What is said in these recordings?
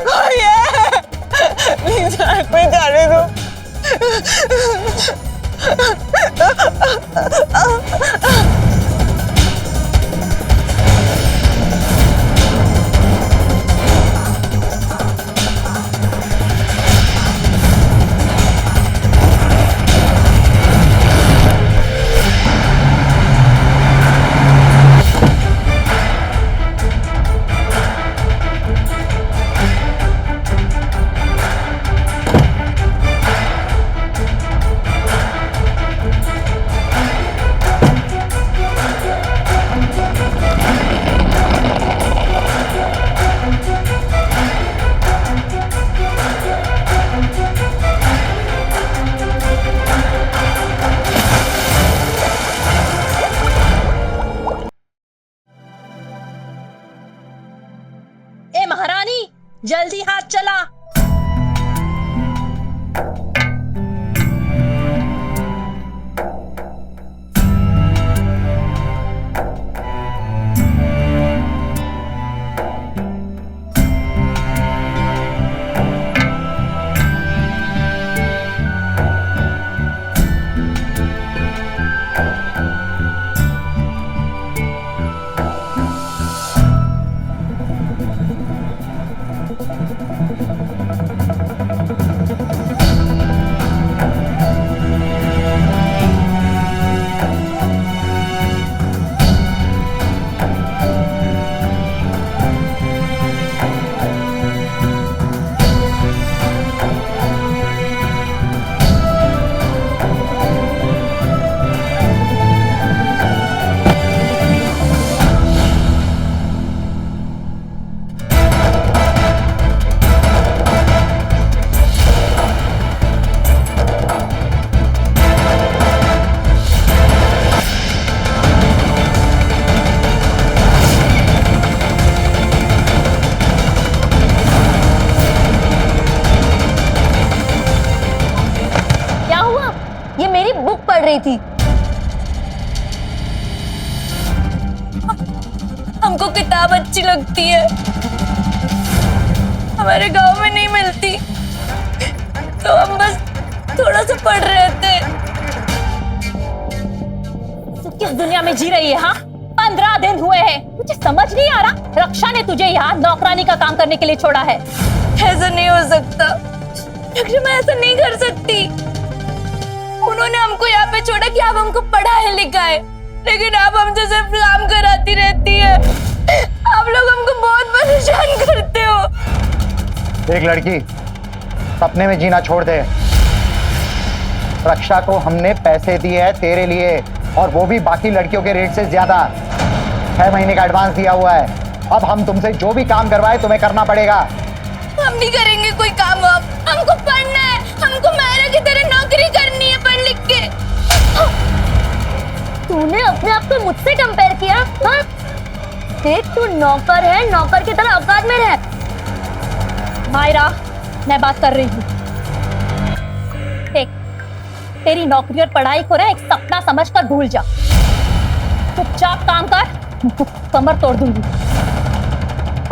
कोई है, प्लीज कोई जाने दो। ए महारानी, जल्दी हाथ चला। पढ़ रही थी। हमको किताब अच्छी लगती है, हमारे गांव में नहीं मिलती, तो हम बस थोड़ा सा पढ़ रहे थे। तू किस दुनिया में जी रही है? हाँ, 15 दिन हुए हैं, मुझे समझ नहीं आ रहा। रक्षा ने तुझे यहाँ नौकरानी का काम करने के लिए छोड़ा है। ऐसा नहीं हो सकता रक्षा, मैं ऐसा नहीं कर सकती। उन्होंने हमको यहाँ पे छोड़ा कि आप हमको पढ़ाए लिखाए, लेकिन आप हमसे सिर्फ काम कराती रहती है। आप लोग हमको बहुत परेशान करते हो। एक लड़की सपने में जीना छोड़ दे। रक्षा को हमने पैसे दिए हैं तेरे लिए, और वो भी बाकी लड़कियों के रेट से ज्यादा। 6 महीने का एडवांस दिया हुआ है। अब हम तुमसे जो भी काम करवाए तुम्हें करना पड़ेगा। हम नहीं करेंगे कोई काम। अब हमको पढ़ना है, हमको महिला की तरह नौकरी करनी है पढ़ लिख के। तूने अपने आप को मुझसे कंपेयर किया? हाँ? देख, तू नौकर है, नौकर की तरह औकात में रह। मायरा, मैं बात कर रही हूँ। देख, तेरी नौकरी और पढ़ाई को ना एक सपना समझकर भूल जा। चुपचाप काम कर, तो कमर तोड़ दूंगी।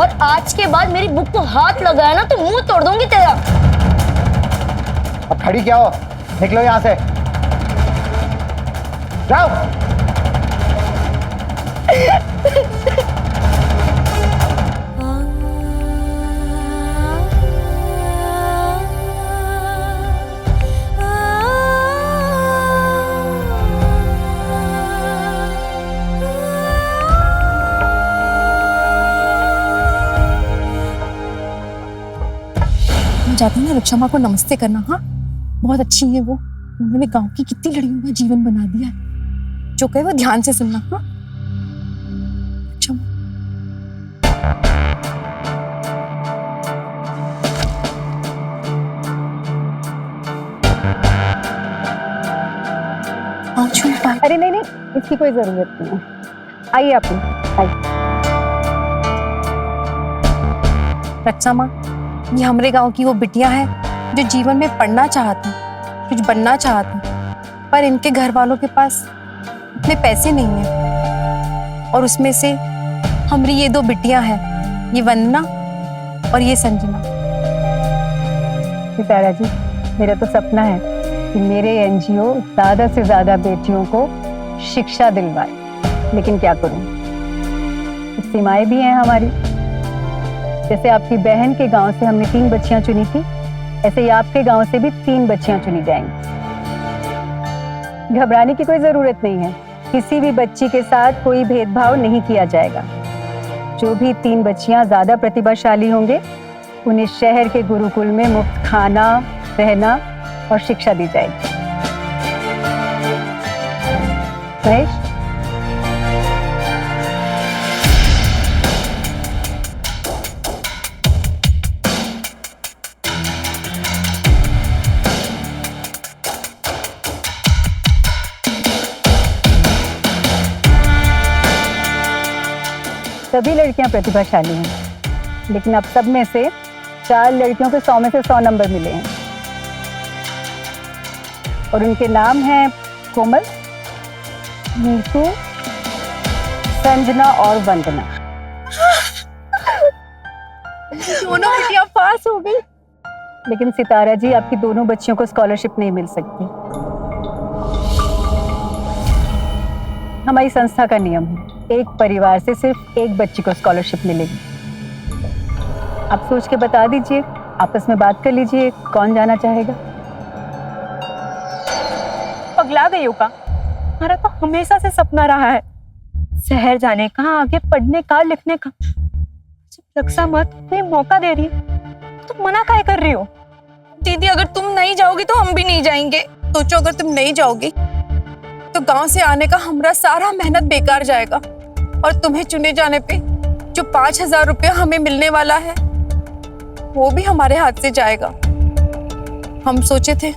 और आज के बाद मेरी बुक को हाथ लगाया ना तो मुंह तोड़ दूंगी तेरा। अब खड़ी क्या हो? निकलो यहां से, जाओ। जाती ना रक्षा माँ को नमस्ते करना। हाँ, बहुत अच्छी है वो। उन्होंने गांव की कितनी लड़कियों का जीवन बना दिया है। जो कहे वो ध्यान से सुनना। हाँ, रक्षा माँ। अरे नहीं नहीं, इसकी कोई जरूरत नहीं है। आइए आप, आइए। रक्षा माँ, ये हमारे गांव की वो बिटियां हैं जो जीवन में पढ़ना चाहती, कुछ बनना चाहती, पर इनके घर वालों के पास इतने पैसे नहीं हैं। और उसमें से हमारी ये 2 बिटियां हैं ये वंदना और ये संजना। सितारा जी, मेरा तो सपना है कि मेरे एनजीओ ज्यादा से ज्यादा बेटियों को शिक्षा दिलवाए, लेकिन क्या करूं, कुछ सीमाएं भी हैं हमारी। जैसे आपकी बहन के गांव से हमने 3 बच्चियां चुनी थी, ऐसे ही आपके गांव से भी 3 बच्चियां चुनी जाएंगी। घबराने की कोई जरूरत नहीं है, किसी भी बच्ची के साथ कोई भेदभाव नहीं किया जाएगा। जो भी 3 बच्चियां ज्यादा प्रतिभाशाली होंगे उन्हें शहर के गुरुकुल में मुफ्त खाना, रहना और शिक्षा दी जाएगी। महेश, सभी लड़कियां प्रतिभाशाली हैं, लेकिन अब सब में से 4 लड़कियों को 100 में से 100 नंबर मिले हैं और उनके नाम हैं कोमल, नीतू, संजना और वंदना। दोनों बेटियां पास हो गई। लेकिन सितारा जी, आपकी दोनों बच्चियों को स्कॉलरशिप नहीं मिल सकती। हमारी संस्था का नियम है, एक परिवार से सिर्फ एक बच्ची को स्कॉलरशिप मिलेगी। आप सोच के बता दीजिए, आपस में बात कर लीजिए, कौन जाना चाहेगा? पगला गई हो का? हमारा तो हमेशा से सपना रहा है शहर जाने का, आगे पढ़ने का, लिखने का। जब रक्षा मत कोई मौका दे रही है तो मना काहे कर रही हो? दीदी, अगर तुम नहीं जाओगी तो हम भी नहीं जाएंगे। सोचो, अगर तुम नहीं जाओगी तो गांव से आने का हमारा सारा मेहनत बेकार जाएगा और तुम्हें चुने जाने पे जो 5,000 रुपया हमें मिलने वाला है वो भी हमारे हाथ से जाएगा। हम सोचे थे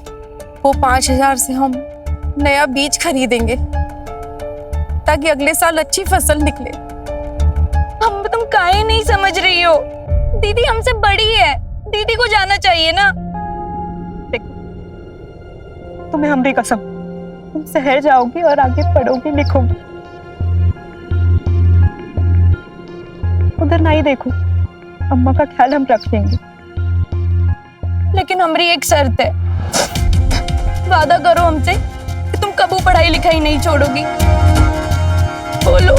वो 5,000 से हम नया बीज खरीदेंगे ताकि अगले साल अच्छी फसल निकले। हम तुम काहे नहीं समझ रही हो? दीदी हमसे बड़ी है, दीदी को जाना चाहिए ना। देखो, तुम्हें हमारी कसम, तुम शहर जाओगी और आगे पढ़ोगी, लिखोगी, उधर नहीं देखो, अम्मा का ख्याल हम रखेंगे। लेकिन हमारी एक शर्त है, वादा करो हमसे कि तुम कभी पढ़ाई लिखाई नहीं छोड़ोगी। बोलो।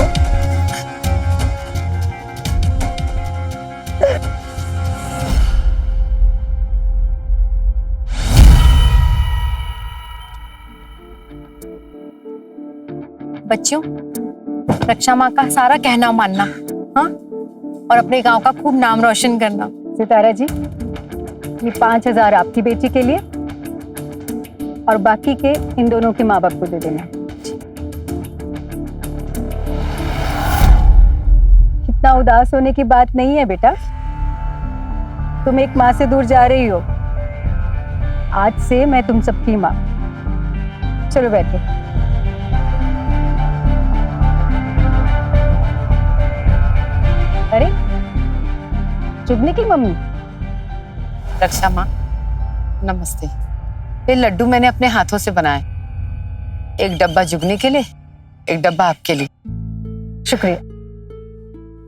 बच्चों, रक्षा माँ का सारा कहना मानना, हाँ, और अपने गांव का खूब नाम रोशन करना। सितारा जी, ये 5,000 आपकी बेटी के लिए और बाकी के इन दोनों के माँ बाप को दे देना। कितना उदास होने की बात नहीं है बेटा, तुम एक माँ से दूर जा रही हो। आज से मैं तुम सबकी माँ। चलो बैठो। अरे, जुगनी की मम्मी। रक्षा माँ, नमस्ते। ये लड्डू मैंने अपने हाथों से बनाए, एक डब्बा जुगनी के लिए, एक डब्बा आपके लिए। शुक्रिया।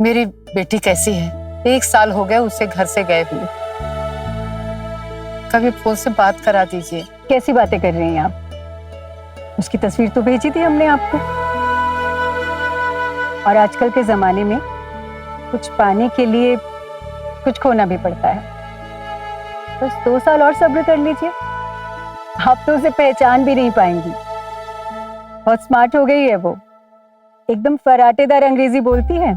मेरी बेटी कैसी है? 1 साल हो गया उसे घर से गए हुए। कभी फोन से बात करा दीजिए। कैसी बातें कर रही हैं आप? उसकी तस्वीर तो भेजी थी हमने आपको। और आजकल के जमाने में कुछ पाने के लिए कुछ खोना भी पड़ता है। बस 2 साल और सब्र कर लीजिए, आप तो उसे पहचान भी नहीं पाएंगी। बहुत स्मार्ट हो गई है वो, एकदम फराटेदार अंग्रेजी बोलती है।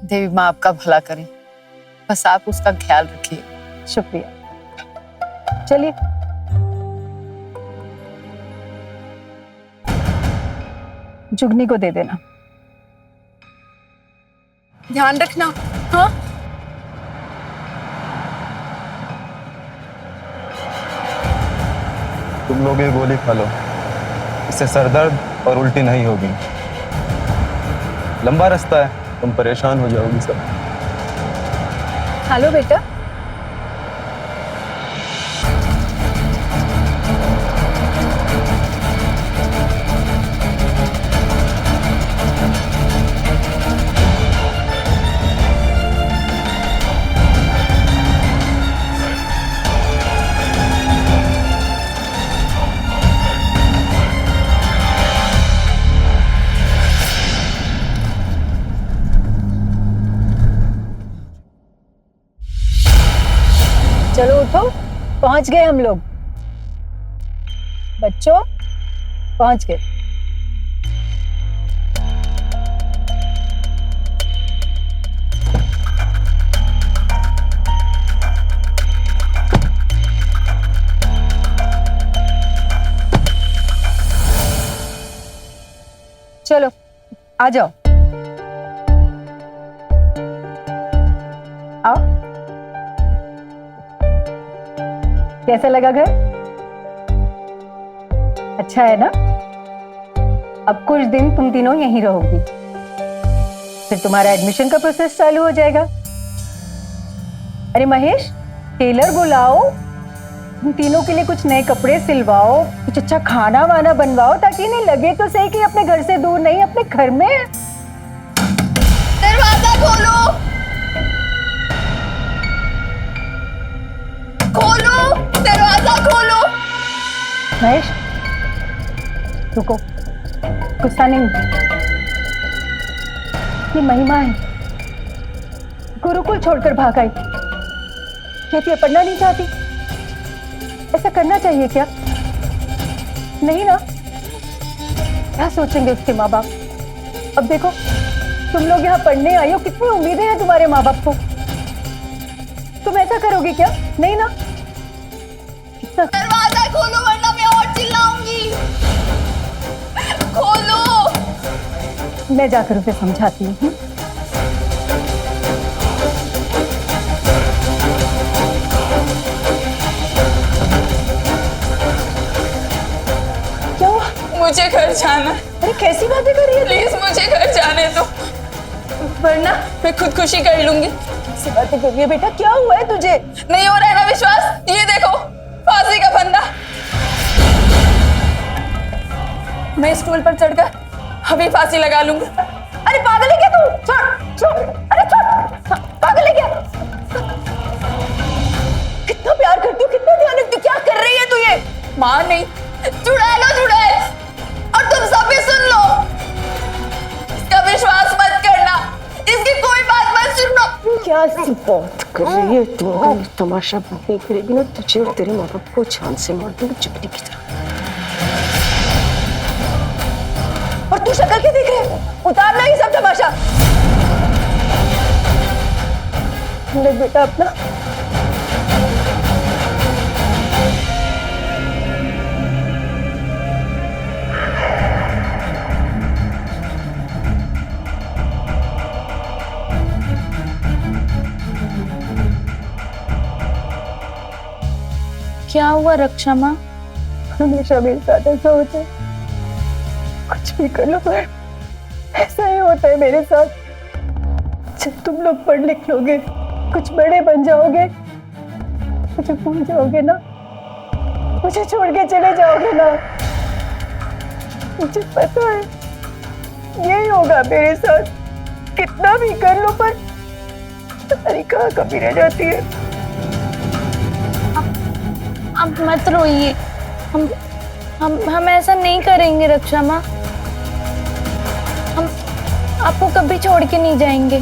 देवी माँ आपका भला करे, बस आप उसका ख्याल रखिए। शुक्रिया। चलिए, जुगनी को दे देना। ध्यान रखना, हाँ। तुम लोग ये गोली खा लो, इससे सरदर्द और उल्टी नहीं होगी। लंबा रास्ता है, तुम परेशान हो जाओगी सब। खा लो बेटा। चलो उठो, पहुंच गए हम लोग। बच्चों पहुंच गए। चलो आ जाओ, आओ। कैसा लगा घर? अच्छा है ना? अब कुछ दिन तुम तीनों यहीं रहोगी, फिर तुम्हारा एडमिशन का प्रोसेस चालू हो जाएगा। अरे महेश, टेलर बुलाओ, तुम तीनों के लिए कुछ नए कपड़े सिलवाओ, कुछ अच्छा खाना वाना बनवाओ, ताकि इन्हें लगे तो सही कि अपने घर से दूर नहीं, अपने घर में है। दरवाजा खोलो, खोलो, दरवाजा खोलो। महेश रुको, गुस्सा नहीं, ये महिमा है, गुरुकुल छोड़कर भाग आई, कहती है पढ़ना नहीं चाहती। ऐसा करना चाहिए क्या? नहीं ना? क्या सोचेंगे उसके माँ बाप? अब देखो, तुम लोग यहाँ पढ़ने आई हो, कितनी उम्मीदें हैं तुम्हारे माँ बाप को, तुम ऐसा करोगे क्या? नहीं ना? कितना दरवाजा खोलो वरना मैं और चिल्लाऊंगी। खोलो। मैं जाकर उसे समझाती हूँ। क्या हुआ? मुझे घर जाना है। अरे कैसी बातें कर रही है? प्लीज मुझे घर जाने दो, वरना मैं खुदकुशी कर लूंगी। कैसी बातें कर रही है बेटा? क्या हुआ है तुझे? नहीं हो रहा है ना विश्वास? ये देखो, फांसी का फंदा। मैं स्टूल पर चढ़कर अभी फांसी लगा लूंगी। अरे पागल है क्या तू? छोड़ छोड़, अरे छोड़, पागल है क्या? कितना प्यार करती हूँ, कितना ध्यान रखती हूँ, क्या कर रही है तू ये? माँ नहीं, चुड़ैल हो चुड़ैल। और तुम सब भी सुन लो, इसका विश्वास मत करना, इसकी कोई बात मत सुनो। क्या सी बात कर रही है तू? अगर तमाशा नहीं करेगी ना, तुझे और तेरे माँ बाप को जान से मार दूंगी चिपड़ी की तरह। और तू शक्ल क्यों देख रही है? उतारना ही सब तमाशा। देख बेटा अपना, क्या हुआ रक्षा माँ? हमेशा मेरे साथ ऐसा होता है, कुछ भी कर लो पर ऐसा ही होता है मेरे साथ। जब तुम लोग पढ़ लिख लोगे, कुछ बड़े बन जाओगे, मुझे भूल जाओगे ना, मुझे छोड़ के चले जाओगे ना, मुझे पता है यही होगा मेरे साथ। कितना भी कर लो पर तुम्हारी कहाँ कमी रह जाती है। अब मत रोइए, हम ऐसा नहीं करेंगे रक्षा माँ, हम आपको कभी छोड़ के नहीं जाएंगे।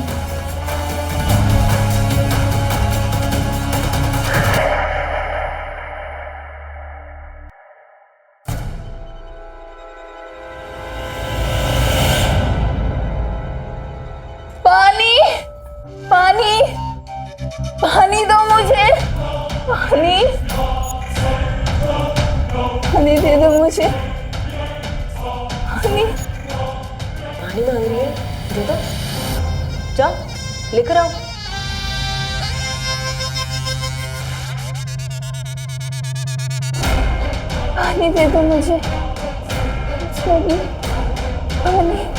पानी, पानी, पानी दो मुझे, पानी, पानी दे दो मुझे, पानी। पानी मांग रही है, दे दो, जाओ लेकर आओ। पानी दे दो मुझे, पानी, पानी।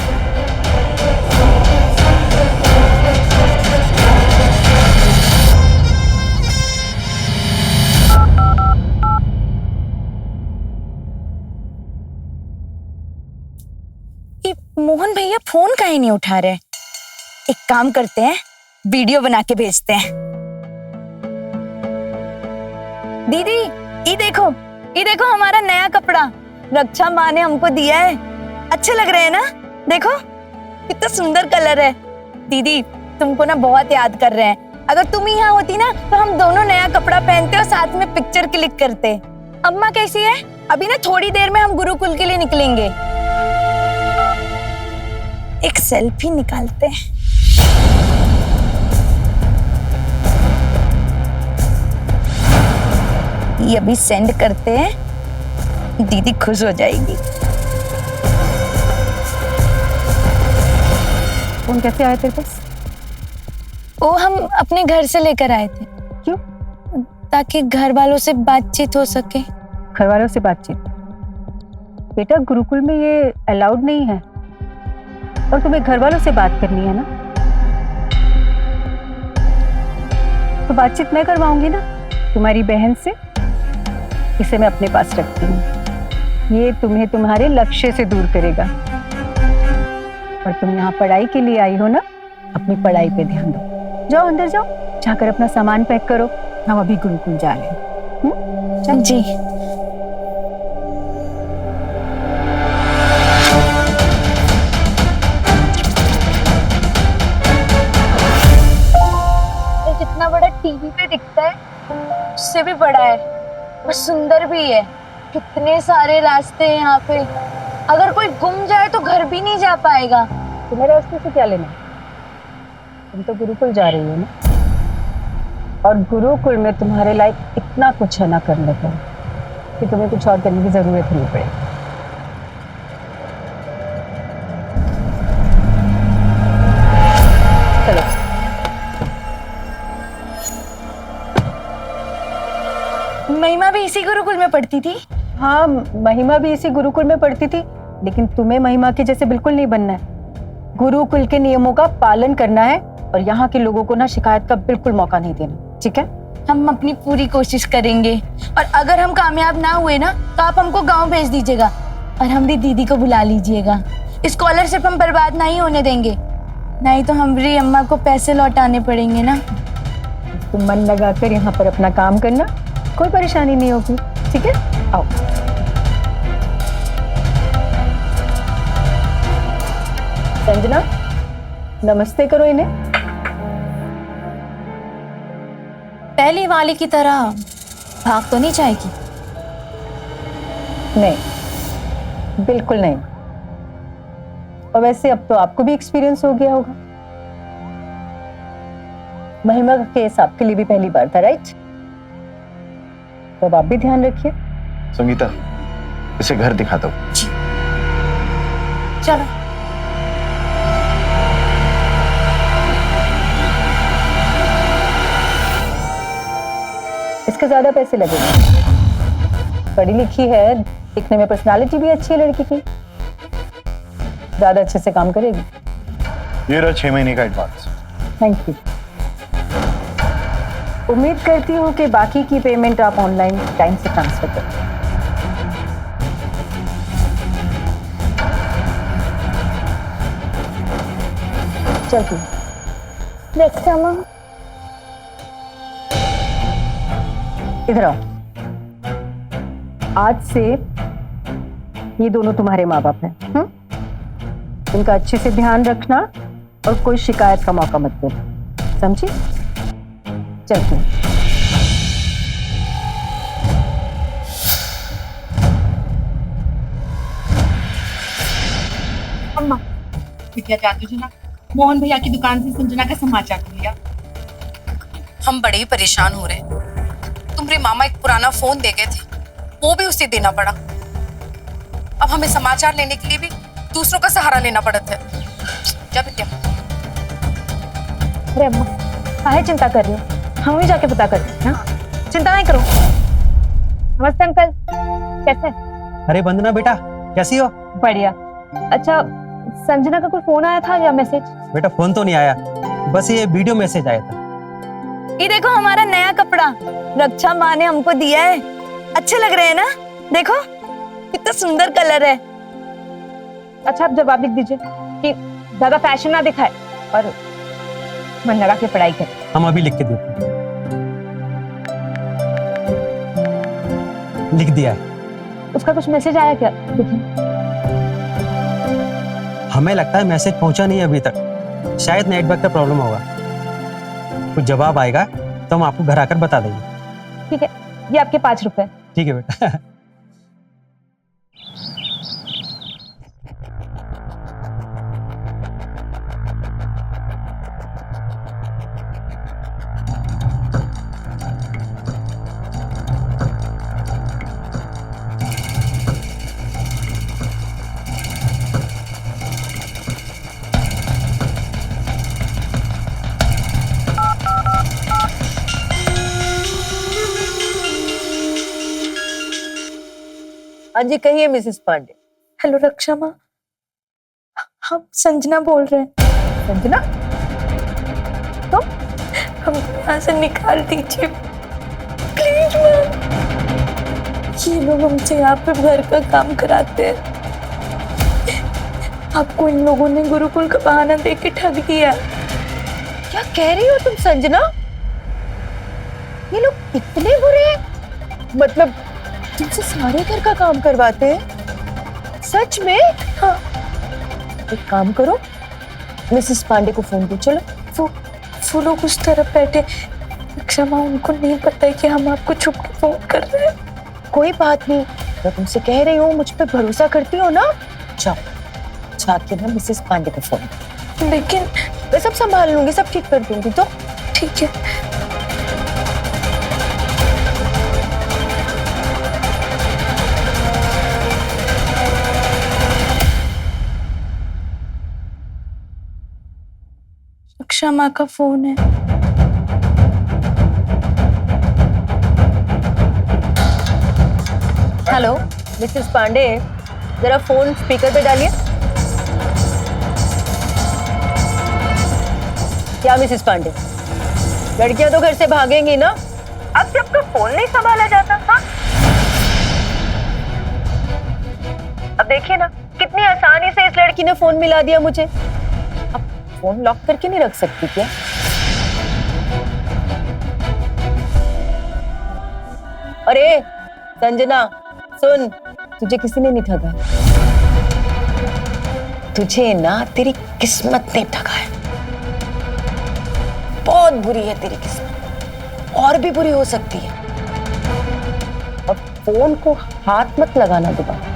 मोहन भैया फोन काहे नहीं उठा रहे? एक काम करते हैं, वीडियो बना के भेजते हैं। दीदी ये देखो हमारा नया कपड़ा रक्षा माँ ने हमको दिया है, अच्छे लग रहे हैं ना? देखो कितना सुंदर कलर है। दीदी तुमको ना बहुत याद कर रहे हैं, अगर तुम यहाँ होती ना तो हम दोनों नया कपड़ा पहनते और साथ में पिक्चर क्लिक करते। अम्मा कैसी है? अभी ना थोड़ी देर में हम गुरुकुल के लिए निकलेंगे, एक सेल्फी निकालते हैं। ये अभी सेंड करते हैं, दीदी खुश हो जाएगी। फोन कैसे आए तेरे पास? वो हम अपने घर से लेकर आए थे। क्यों? ताकि घर वालों से बातचीत हो सके। घर वालों से बातचीत? बेटा गुरुकुल में ये अलाउड नहीं है, और तुम्हें घर वालों से बात करनी है ना, तो बातचीत मैं करवाऊंगी ना तुम्हारी बहन से। इसे मैं अपने पास रखती हूँ, ये तुम्हें तुम्हारे लक्ष्य से दूर करेगा। और तुम यहाँ पढ़ाई के लिए आई हो ना, अपनी पढ़ाई पे ध्यान दो। जाओ अंदर जाओ, जाकर अपना सामान पैक करो, हम अभी गुरुकुल जा रहे हैं। चल जी। जितना बड़ा टीवी पे दिखता है उससे भी बड़ा है और सुंदर भी है। कितने सारे रास्ते हैं यहाँ पे, अगर कोई गुम जाए तो घर भी नहीं जा पाएगा। तुम्हें रास्ते से क्या लेना? तुम तो गुरुकुल जा रही हो ना, और गुरुकुल में तुम्हारे लायक इतना कुछ है ना करने को कि तुम्हें कुछ और करने की जरूरत नहीं पड़ेगी। चलो। महिमा भी इसी गुरुकुल में पढ़ती थी? हाँ, महिमा भी इसी गुरुकुल में पढ़ती थी, लेकिन तुम्हें महिमा के जैसे बिल्कुल नहीं बनना है। गुरुकुल के नियमों का पालन करना है, और यहाँ के लोगों को ना शिकायत का बिल्कुल मौका नहीं देना, ठीक है? हम अपनी पूरी कोशिश करेंगे, और अगर हम कामयाब ना हुए ना तो आप हमको गांव भेज दीजिएगा और हमारी दीदी को बुला लीजिएगा। स्कॉलरशिप हम बर्बाद नहीं होने देंगे, नहीं तो हमारी अम्मा को पैसे लौटाने पड़ेंगे ना। तुम मन लगाकर यहाँ पर अपना काम करना, कोई परेशानी नहीं होगी, ठीक है? आओ। संजना, नमस्ते करो इन्हें। पहली वाली की तरह भाग तो नहीं जाएगी? नहीं, बिल्कुल नहीं। और वैसे अब तो आपको भी एक्सपीरियंस हो गया होगा। महिमा का केस आपके लिए भी पहली बार था, राइट? तो अब आप भी ध्यान रखिए। संगीता, इसे घर दिखा दो। चलो। इसके ज्यादा पैसे लगेंगे। पढ़ी लिखी है, दिखने में पर्सनालिटी भी अच्छी है लड़की की, ज्यादा अच्छे से काम करेगी। ये रहा 6 महीने का एडवांस। Thank you. उम्मीद करती हूँ कि बाकी की पेमेंट आप ऑनलाइन टाइम से ट्रांसफर करें। चलती हूँ। नेक्स्ट टाइम इधर आओ। आज से ये दोनों तुम्हारे माँ बाप हैं, इनका अच्छे से ध्यान रखना और कोई शिकायत का मौका मत देना, समझी? चलती हूँ। अम्मा, बिटिया जादू जी ना मोहन भैया की दुकान से संजना का समाचार लिया। हम बड़े ही परेशान हो रहे हैं। तुम्हारे मामा एक पुराना फोन दे गए थे, वो भी उसे देना पड़ा। अब हमें समाचार लेने के लिए भी दूसरों का सहारा लेना पड़ा था। जा बिटिया। अरे अम्मा, काहे चिंता कर रही हो? हम ही जाके पता करते हैं। चिंता नहीं करो। नमस्ते अंकल, कैसे? अरे वंदना बेटा, कैसी हो? बढ़िया। अच्छा, संजना का कोई फोन आया था या मैसेज? बेटा फोन तो नहीं आया, बस ये वीडियो मैसेज आया था। ये देखो हमारा नया कपड़ा रक्षा माँ ने हमको दिया है। अच्छे लग रहे हैं ना? देखो कितना सुंदर कलर है। अच्छा, आप जवाब लिख दीजिए कि ज्यादा फैशन ना दिखाए और मन लगा के पढ़ाई करे। हम अभी लिख के देते हैं। लिख दिया है। उसका कुछ मैसेज आया क्या? देखिए। हमें लगता है मैसेज पहुंचा नहीं है अभी तक, शायद नेटवर्क का प्रॉब्लम होगा। कुछ जवाब आएगा तो हम आपको घर आकर बता देंगे। ठीक है, ये आपके 5 रुपए। ठीक है बेटा। हाँ जी, कहिए मिसेस पांडे। हेलो रक्षा माँ, हम संजना बोल रहे हैं। संजना, हम यहाँ से निकाल दीजिए प्लीज मैम। ये लोग हमसे यहाँ पे घर का काम कराते हैं। आपको इन लोगों ने गुरुकुल का बहाना देके ठग दिया। क्या कह रही हो तुम संजना? ये लोग इतने बुरे हैं? मतलब तुमसे सारे घर का काम करवाते हैं? सच में? हाँ। एक काम करो, मिसेस पांडे को फोन दो। चलो। वो लोग उस तरफ बैठे। रक्षा माँ, उनको नहीं पता है कि हम आपको छुप के फोन कर रहे हैं। कोई बात नहीं, मैं तुमसे कह रही हूँ, मुझ पे भरोसा करती हो ना? जाओ जाके ना मिसेस पांडे को फोन दो। लेकिन मैं सब संभाल लूंगी, सब ठीक कर दूंगी। तो ठीक है। रक्षा माँ का फोन है। हेलो मिसेस पांडे, जरा फोन स्पीकर पे डालिए। क्या मिसेस पांडे, लड़कियां तो घर से भागेंगी ना? अब जब का फोन नहीं संभाला जाता। हाँ, अब देखिए ना, कितनी आसानी से इस लड़की ने फोन मिला दिया मुझे। अब फोन लॉक करके नहीं रख सकती क्या? अरे संजना सुन, तुझे किसी ने नहीं ठगा है। तुझे ना तेरी किस्मत ने ठगा है। बहुत बुरी है तेरी किस्मत, और भी बुरी हो सकती है। और फोन को हाथ मत लगाना दोबारा।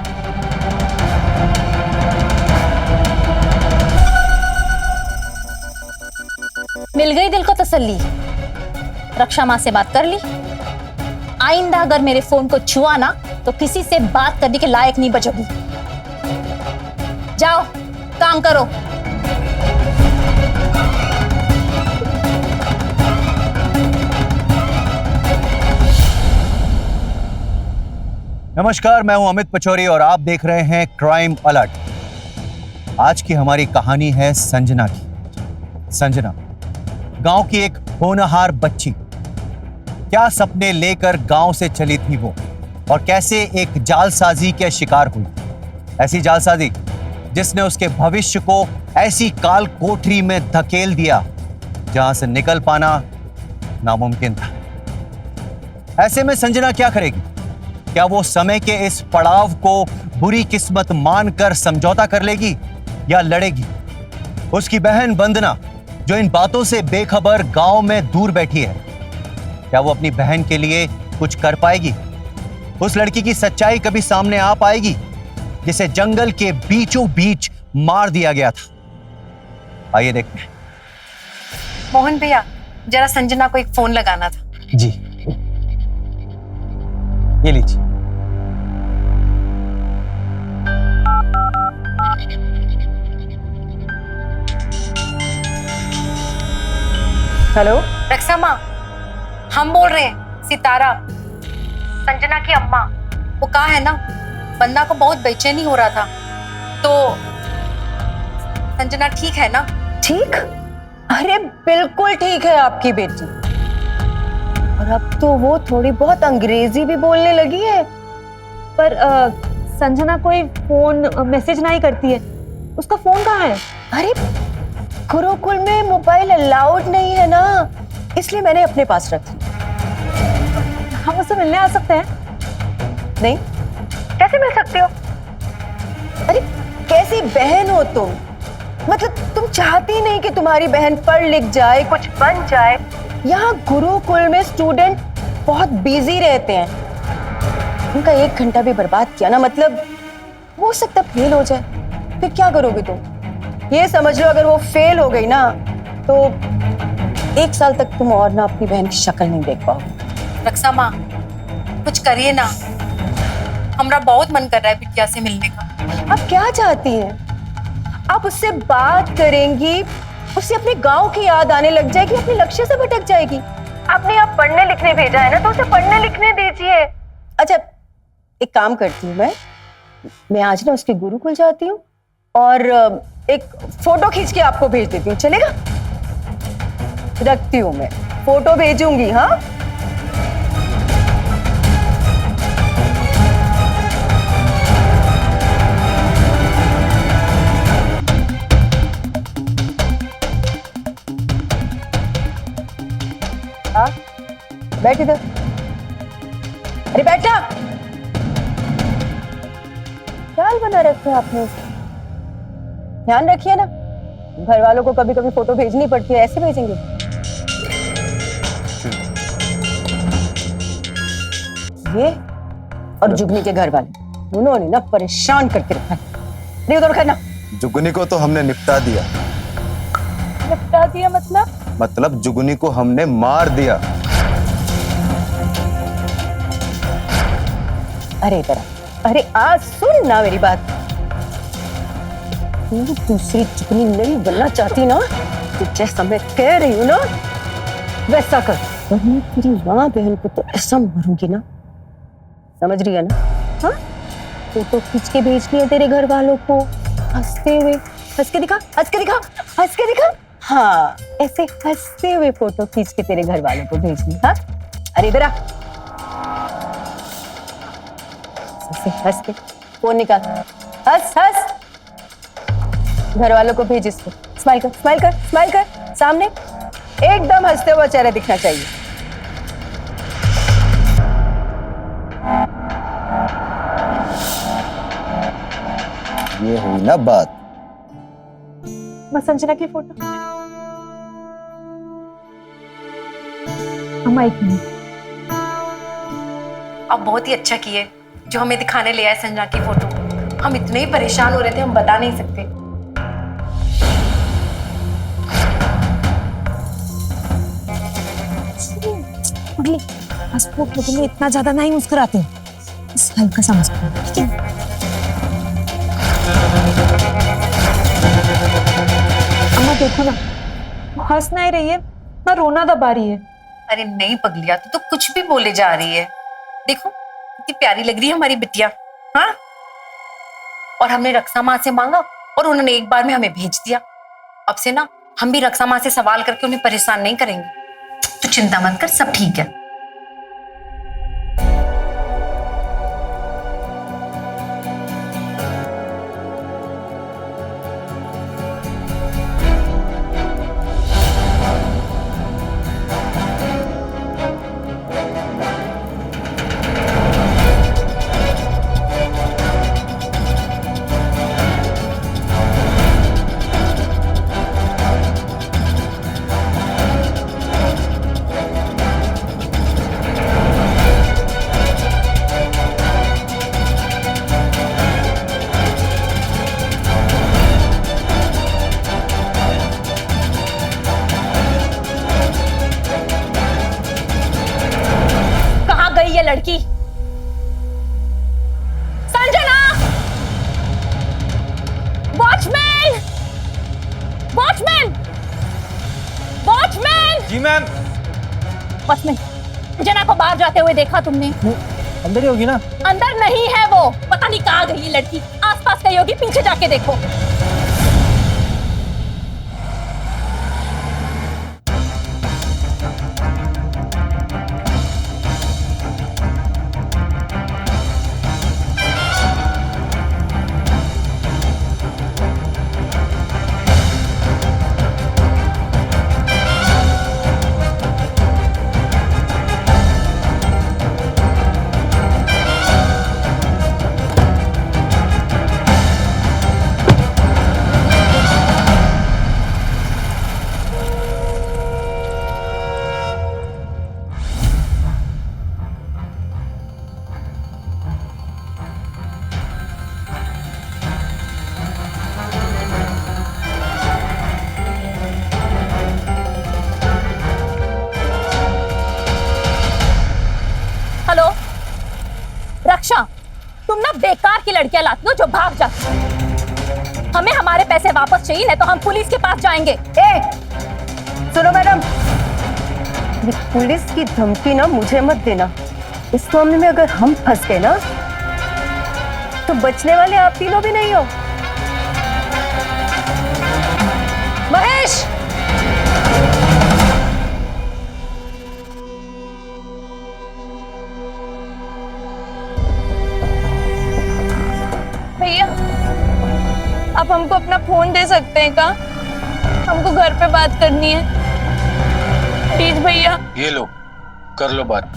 मिल गई दिल को तसल्ली। रक्षा माँ से बात कर ली। आइंदा अगर मेरे फोन को छुआ ना तो किसी से बात करने के लायक नहीं बचोगी। जाओ काम करो। नमस्कार, मैं हूं अमित पचौरी और आप देख रहे हैं क्राइम अलर्ट। आज की हमारी कहानी है संजना की। संजना गांव की एक होनहार बच्ची, क्या सपने लेकर गांव से चली थी वो, और कैसे एक जालसाजी के शिकार हुई। ऐसी जालसाजी जिसने उसके भविष्य को ऐसी काल कोठरी में धकेल दिया जहां से निकल पाना नामुमकिन था। ऐसे में संजना क्या करेगी? क्या वो समय के इस पड़ाव को बुरी किस्मत मानकर समझौता कर लेगी या लड़ेगी? उसकी बहन वंदना, जो इन बातों से बेखबर गांव में दूर बैठी है, क्या वो अपनी बहन के लिए कुछ कर पाएगी? उस लड़की की सच्चाई कभी सामने आ पाएगी जिसे जंगल के बीचों बीच मार दिया गया था? आइए देखते हैं। मोहन भैया, जरा संजना को एक फोन लगाना था। जी, ये लीजिए। हेलो रक्षा माँ, हम बोल रहे हैं, सितारा, संजना की अम्मा। वो कहा है ना, बंदा को बहुत बेचैनी हो रहा था, तो संजना ठीक है ना? ठीक? अरे बिल्कुल ठीक है आपकी बेटी। और अब तो वो थोड़ी बहुत अंग्रेजी भी बोलने लगी है। पर संजना कोई फोन मैसेज नहीं करती है। उसका फोन कहाँ है? अरे गुरुकुल में मोबाइल अलाउड नहीं है ना, इसलिए मैंने अपने पास रख लिया। हम उससे मिलने आ सकते हैं? नहीं, कैसे मिल सकते हो? अरे कैसी बहन हो तुम? मतलब तुम चाहती नहीं कि तुम्हारी बहन पढ़ लिख जाए, कुछ बन जाए? यहाँ गुरुकुल में स्टूडेंट बहुत बिजी रहते हैं, उनका 1 घंटा भी बर्बाद किया ना, मतलब हो सकता फेल हो जाए, फिर क्या करोगे तुम? ये समझ लो अगर वो फेल हो गई ना तो 1 साल तक तुम और ना अपनी बहन की शक्ल नहीं देख पाओगे। रक्षा माँ, कुछ करिए ना, हमारा बहुत मन कर रहा है बिटिया से मिलने का। आप क्या चाहती हैं? आप उससे बात करेंगी, उसे अपने गांव की याद आने लग जाएगी, अपने लक्ष्य से भटक जाएगी। आपने यहाँ पढ़ने लिखने भेजा है ना, तो उसे पढ़ने लिखने दीजिए। अच्छा, एक काम करती हूँ, मैं आज ना उसके गुरुकुल जाती हूँ और एक फोटो खींच के आपको भेज देती हूँ, चलेगा? रखती हूँ, मैं फोटो भेजूंगी। हाँ, बैठ इधर। अरे बैठा, ख्याल बना रखा है आपने उसका, ध्यान रखिए ना। घर वालों को कभी कभी फोटो भेजनी पड़ती है, ऐसे भेजेंगे? ये और जुगनी के घर वाले, उन्होंने ना परेशान करके रखा है। नहीं उधर खाना। जुगनी को तो हमने निपटा दिया। निपटा दिया मतलब जुगनी को हमने मार दिया। अरे इधर, अरे आज सुन ना मेरी बात। तू दूसरी जुगनी नहीं बनना चाहती ना, तो जैसा मैं कह रही हूँ ना वैसा कर, वरना तेरी माँ बहन को तो ऐसा मारूंगी ना, समझ रही है ना? हाँ, फोटो खींच के भेजनी है तेरे घर वालों को, हंसते हुए। हंस के दिखा, हंस के दिखा, हंस के दिखा। हाँ, ऐसे हंसते हुए फोटो खींच के तेरे घर वालों को भेजनी। हाँ, अरे इधर आ, हंस के फोन निकाल, हंस हंस, घर वालों को भेज इसको। स्माइल कर, स्माइल कर, स्माइल कर, सामने एकदम हंसते हुए चेहरा दिखना चाहिए। ये हुई ना बात। मैं संजना की फोटो। अम्मा एक मिनट। आप बहुत ही अच्छा किए जो हमें दिखाने ले आए संजना की फोटो। हम इतने ही परेशान हो रहे थे, हम बता नहीं सकते। पगली, पासपोर्ट फोटो में इतना ज्यादा नहीं मुस्कुराते, बस हल्का सा मुस्कुरा, ठीक है? अम्मा देखो ना, वो हंस नहीं रही है ना, रोना दबा रही है। अरे नहीं पगलिया, तू तो कुछ भी बोले जा रही है। देखो कितनी प्यारी लग रही है हमारी बिटिया। हाँ, और हमने रक्षा माँ से मांगा और उन्होंने एक बार में हमें भेज दिया। अब से ना हम भी रक्षा माँ से सवाल करके उन्हें परेशान नहीं करेंगे। तू चिंता मत कर, सब ठीक है। ये लड़की संजना, वॉचमैन, वॉचमैन, वॉचमैन। जी मैम। वॉचमैन, संजना को बाहर जाते हुए देखा तुमने? अंदर ही होगी ना? अंदर नहीं है वो, पता नहीं कहाँ गई ये लड़की। आसपास कहीं होगी, पीछे जाके देखो। रक्षा, तुम ना बेकार की लड़कियां लाती हो जो भाग जाती हो। हमें हमारे पैसे वापस चाहिए, नहीं तो हम पुलिस के पास जाएंगे। सुनो मैडम, ये पुलिस की धमकी ना मुझे मत देना। इस मामले में अगर हम फंस गए ना तो बचने वाले आप तीनों भी नहीं हो। महेश, भैया आप हमको अपना फोन दे सकते हैं क्या? हमको घर पे बात करनी है प्लीज भैया। ये लो, कर लो बात।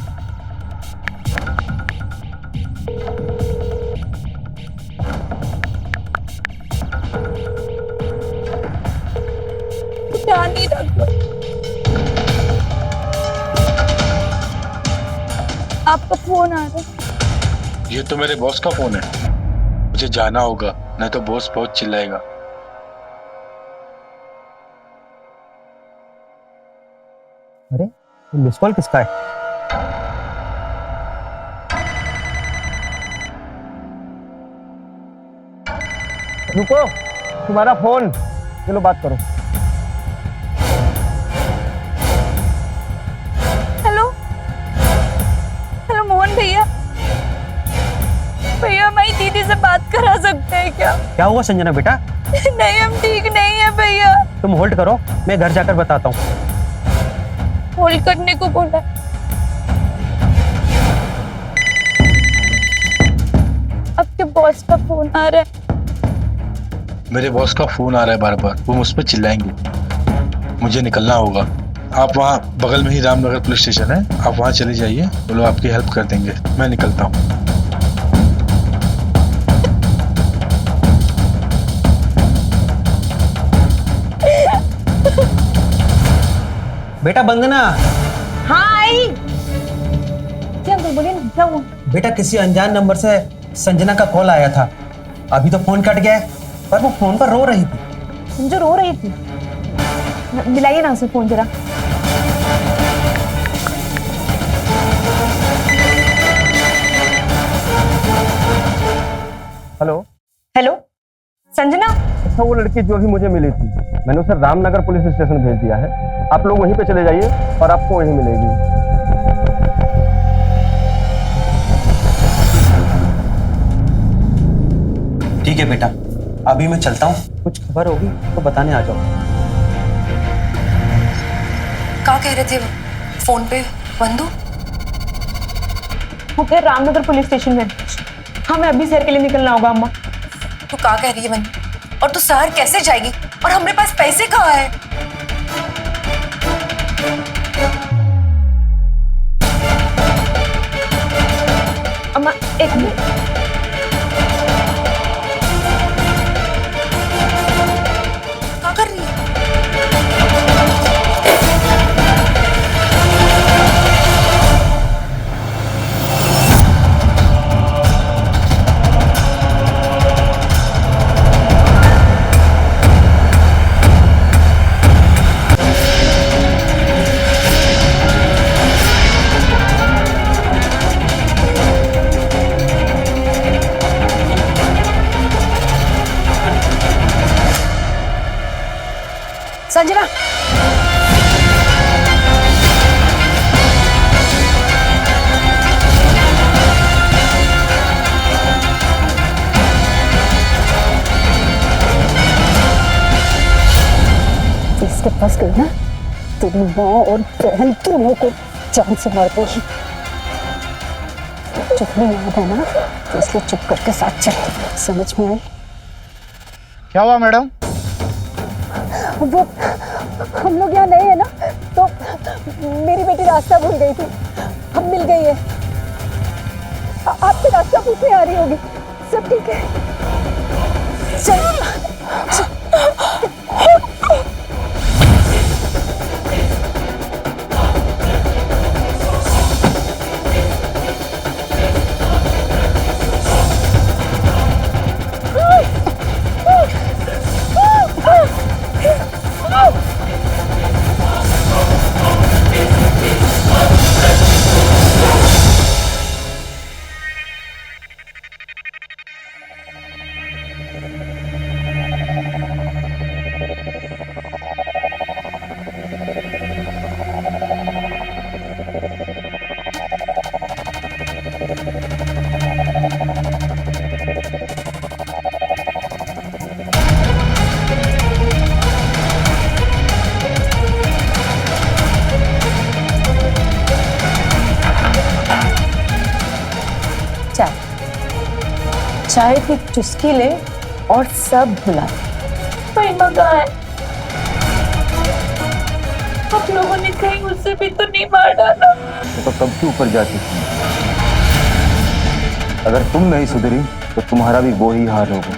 ध्यान नहीं रखो। आपका फोन आ रहा है। ये तो मेरे बॉस का फोन है, मुझे जाना होगा, नहीं तो बॉस बहुत चिल्लाएगा। अरे मिस कॉल किसका है? रुको, तुम्हारा फोन, चलो बात करो। हेलो हेलो मोहन भैया, भैया हमारी दीदी से बात करा सकते हैं क्या? क्या हुआ संजना बेटा? नहीं हम ठीक नहीं है भैया। तुम होल्ड करो, मैं घर जाकर बताता हूँ। होल्ड करने को बोला। आपके बॉस का फोन आ रहा है। मेरे बॉस का फोन आ रहा है बार बार, वो मुझ पर चिल्लाएंगे, मुझे निकलना होगा। आप वहाँ बगल में ही रामनगर पुलिस स्टेशन है, आप वहाँ चले जाइए, वो लोग आपकी हेल्प कर देंगे। मैं निकलता हूँ। बेटा वंदना। हाँ आई। क्या बोलिए ना, क्या हुआ? बेटा किसी अनजान नंबर से संजना का कॉल आया था, अभी तो फोन कट गया है, पर वो फोन पर रो रही थी। समझो रो रही थी। मिलाइए ना उसे फोन जरा। हेलो। हेलो संजना। अच्छा, वो लड़की जो अभी मुझे मिली थी, मैंने उसे रामनगर पुलिस स्टेशन भेज दिया है। आप लोग वहीं पे चले जाइए और आपको वहीं मिलेगी। ठीक है बेटा, अभी मैं चलता हूँ, कुछ खबर होगी तो बताने आ जाओ। क्या कह रहे थे फोन पे बंधु? वो फिर रामनगर पुलिस स्टेशन में। हमें अभी शहर के लिए निकलना होगा अम्मा। तू क्या कह रही है बंधु? और तू शहर कैसे जाएगी? और हमारे पास पैसे कहाँ है? अम्मा एक मिनट। क्या कर रही है? संजना, इसके पास गई ना, तेरी माँ और बहन दोनों को जान से मार देगी। चुप नहीं याद है ना, तो इसलिए चुप करके साथ चल। समझ में आई? क्या हुआ मैडम? वो हम लोग यहाँ नए हैं ना, तो मेरी बेटी रास्ता भूल गई थी, हम मिल गई है। आपसे रास्ता पूछने आ रही होगी। सब ठीक है? चल। चाय की चुस्की ले और सब भुला दे। महिमा कहाँ है? आप लोगों ने कहीं उससे भी तो नहीं मार डाला? तो कब की ऊपर जाती थी। अगर तुम नहीं सुधरी तो तुम्हारा भी वो ही हाल होगा।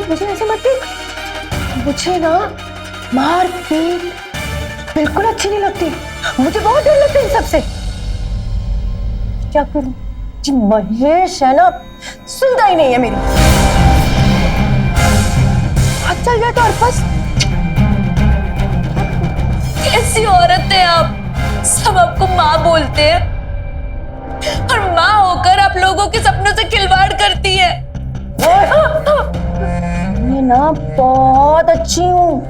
मुझे ऐसे मत देख। मुझे ना मार पीट बिल्कुल अच्छी नहीं लगती। मुझे बहुत डर लगता है इन सबसे। क्या करूं? जी महेश है ना, सुनता ही नहीं है मेरी। हाथ चल जाए तो और बस। कैसी औरत है आप? सब आपको माँ बोलते हैं और माँ होकर आप लोगों के सपनों से खिलवाड़ करती है। मैं ना बहुत अच्छी हूँ।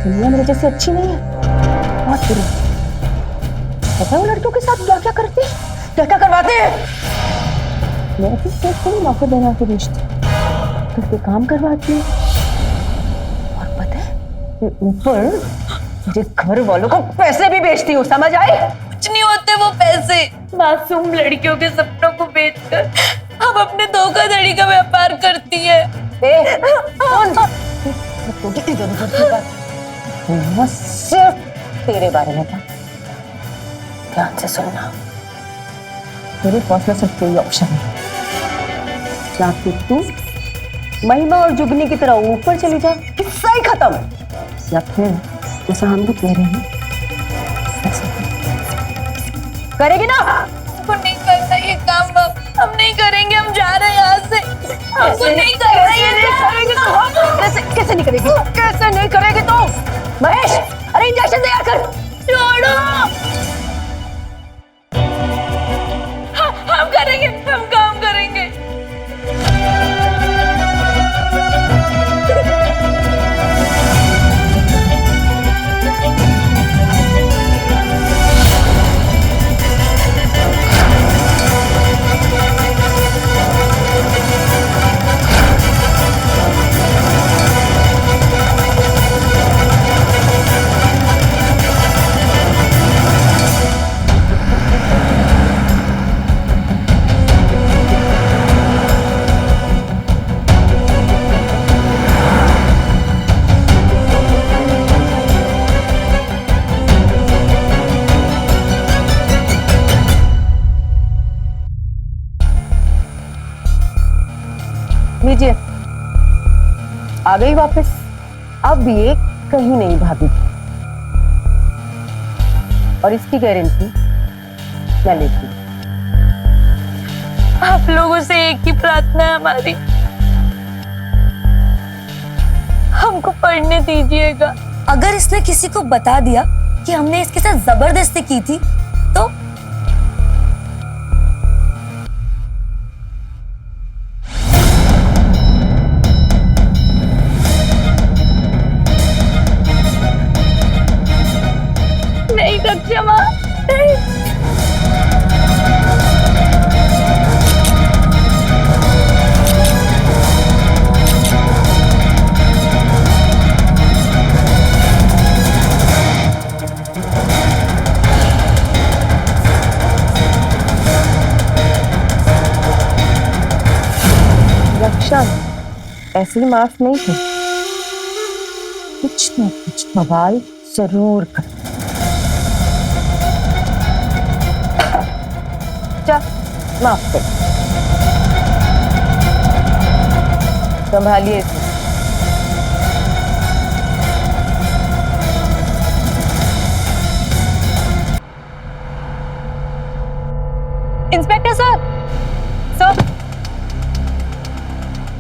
दुनिया मेरे जैसे अच्छी नहीं है, बहुत बुरी। पता है वो लड़कियों के साथ क्या क्या करते हैं, क्या क्या करवाते हैं। मैं भी सोचती हूँ नौकर बना के बेचती, घर पे काम करवाती हूँ। और पता है ये ऊपर मुझे घर वालों को पैसे भी बेचती हूँ, समझ आए? कुछ नहीं होते वो पैसे। मासूम लड़कियों के सपनों को बेचकर अब अपने धोखाधड़ी का व्यापार करती है। सिर्फ तेरे बारे में था। ध्यान से सुनना, तेरे पास में सिर्फ कोई ऑप्शन है। या फिर तू महिमा और जुगनी की तरह ऊपर चली जा, किस्सा ही खत्म। या फिर जैसा हम भी कह रहे हैं करेगी ना? हमको नहीं करना ये काम, हम नहीं करेंगे, हम जा रहे हैं यहाँ से। हमको नहीं करना ये काम। कैसे कैसे नहीं करेगी? कैसे नहीं करेगी तू? महेश, अरे इंजेक्शन तैयार कर। छोड़ो, हम करेंगे, हम काम करेंगे। लीजिए, आ गई वापस। अब ये कहीं नहीं भागेगी और इसकी गारंटी मैं लेती हूँ। आप लोगों से एक ही प्रार्थना है हमारी, हमको पढ़ने दीजिएगा। अगर इसने किसी को बता दिया कि हमने इसके साथ जबरदस्ती की थी तो नहीं रक्षा माँ, नहीं। रक्षा ऐसे ही माफ नहीं थे, कुछ न कुछ बवाल जरूर कर। माफ कर, संभालिए इसे। इंस्पेक्टर सर,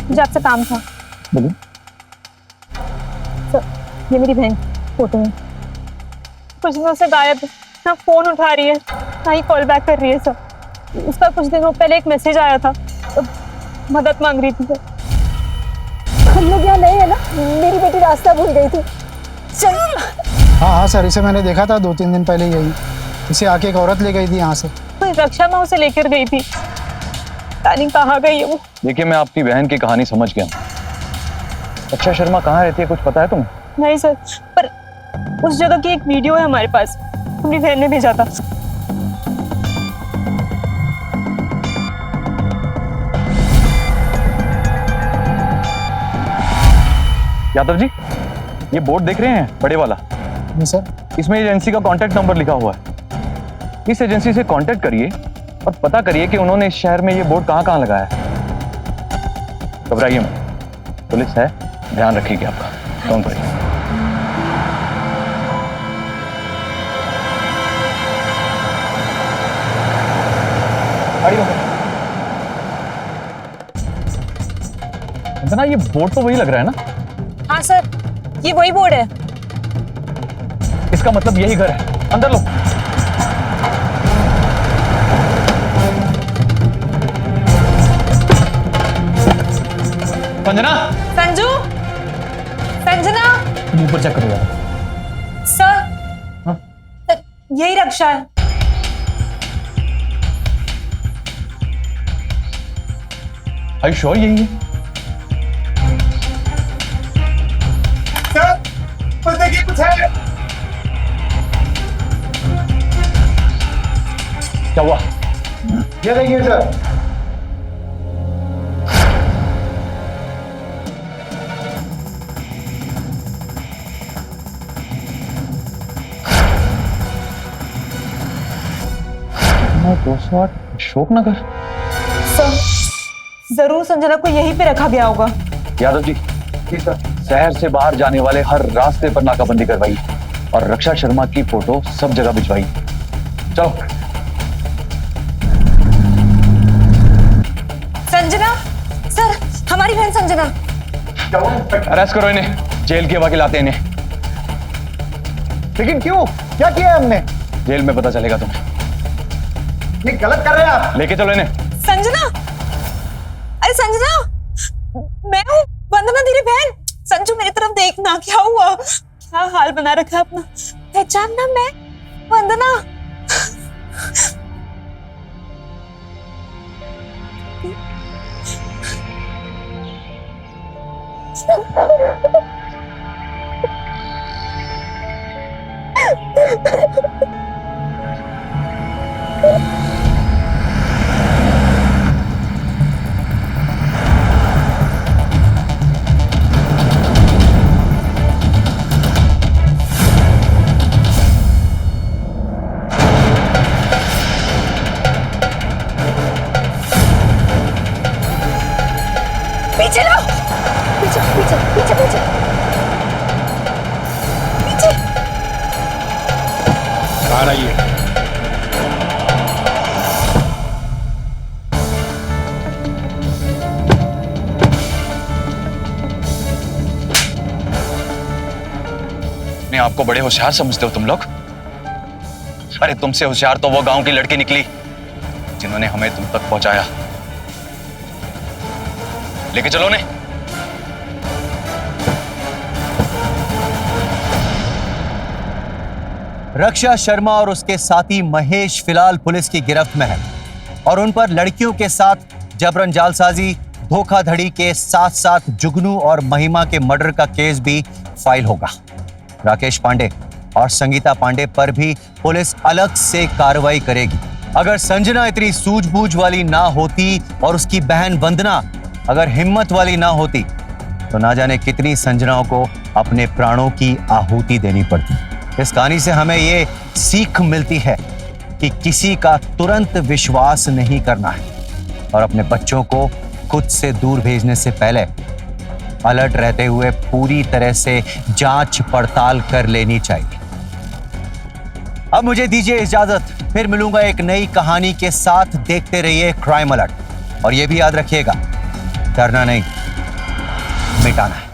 मुझे आपसे काम था। बोलिए। सर, ये मेरी बहन फोटो है, कुछ दिनों से गायब है, ना फोन उठा रही है ना ही कॉल बैक कर रही है सर। उसका कुछ दिनों पहले एक मैसेज आया था, तो मदद मांग रही थी सर। हम लोग यहाँ नए हैं ना, मेरी बेटी रास्ता भूल गई थी। चल। हाँ हाँ सर, इसे मैंने देखा था 2-3 दिन पहले यही। इसे आके एक औरत ले गई थी यहाँ से। कोई रक्षा माँ उसे लेकर गई थी, पता नहीं कहाँ गई है वो। देखिए, मैं आपकी बहन की कहानी समझ गया। अच्छा, शर्मा कहाँ रहती है, कुछ पता है तुम्हें? नहीं सर, पर उस जगह की एक वीडियो है हमारे पास, मेरी बहन ने भेजा था। यादव जी, ये बोर्ड देख रहे हैं, बड़े वाला? जी सर। इसमें एजेंसी का कांटेक्ट नंबर लिखा हुआ है। इस एजेंसी से कांटेक्ट करिए और पता करिए कि उन्होंने इस शहर में ये बोर्ड कहाँ लगाया है। घबराइए मत, पुलिस है, ध्यान रखिएगा आपका। Don't worry. ना ये बोर्ड तो वही लग रहा है ना? हाँ सर, ये वही बोर्ड है। इसका मतलब यही घर है। अंदर लो। संजना, संजू, संजना। तुम ऊपर चेक करो यार। सर, सर, यही रक्षा है। Are you sure यही है? देखिए कुछ है। क्या हुआ? ये देखिए सर। अशोक नगर। सर, जरूर संजना को यहीं पे रखा गया होगा। यादव जी, शहर से बाहर जाने वाले हर रास्ते पर नाकाबंदी करवाई और रक्षा शर्मा की फोटो सब जगह भिजवाई। चलो। संजना, सर, हमारी बहन संजना। अरेस्ट करो इन्हें, जेल के हवा खिलाते इन्हें। लेकिन क्यों? क्या किया है हमने? जेल में पता चलेगा तुम्हें। ये गलत कर रहे हैं आप। लेके चलो इन्हें। संजना, अरे संजना, मैं हूँ वंदना तेरी बहन। संजू मेरी तरफ देखना, क्या हुआ? क्या हाल बना रखा है अपना? पहचानना, मैं वंदना। पीछे लो, पीछे पीछे पीछे पीछे पीछे। आ रही है। अपने आप को बड़े होशियार समझते हो तुम लोग? अरे तुमसे होशियार तो वो गांव की लड़की निकली जिन्होंने हमें तुम तक पहुंचाया। लेके चलो ने। रक्षा शर्मा और उसके साथी महेश फिलहाल पुलिस की गिरफ्त में है और उन पर लड़कियों के साथ जबरन जालसाजी, धोखाधड़ी के साथ साथ जुगनू और महिमा के मर्डर का केस भी फाइल होगा। राकेश पांडे और संगीता पांडे पर भी पुलिस अलग से कार्रवाई करेगी। अगर संजना इतनी सूझबूझ वाली ना होती और उसकी बहन वंदना अगर हिम्मत वाली ना होती तो ना जाने कितनी संजनाओं को अपने प्राणों की आहुति देनी पड़ती। इस कहानी से हमें ये सीख मिलती है कि किसी का तुरंत विश्वास नहीं करना है और अपने बच्चों को खुद से दूर भेजने से पहले अलर्ट रहते हुए पूरी तरह से जांच पड़ताल कर लेनी चाहिए। अब मुझे दीजिए इजाजत, फिर मिलूंगा एक नई कहानी के साथ। देखते रहिए क्राइम अलर्ट और ये भी याद रखिएगा, डरना नहीं, मिटाना है।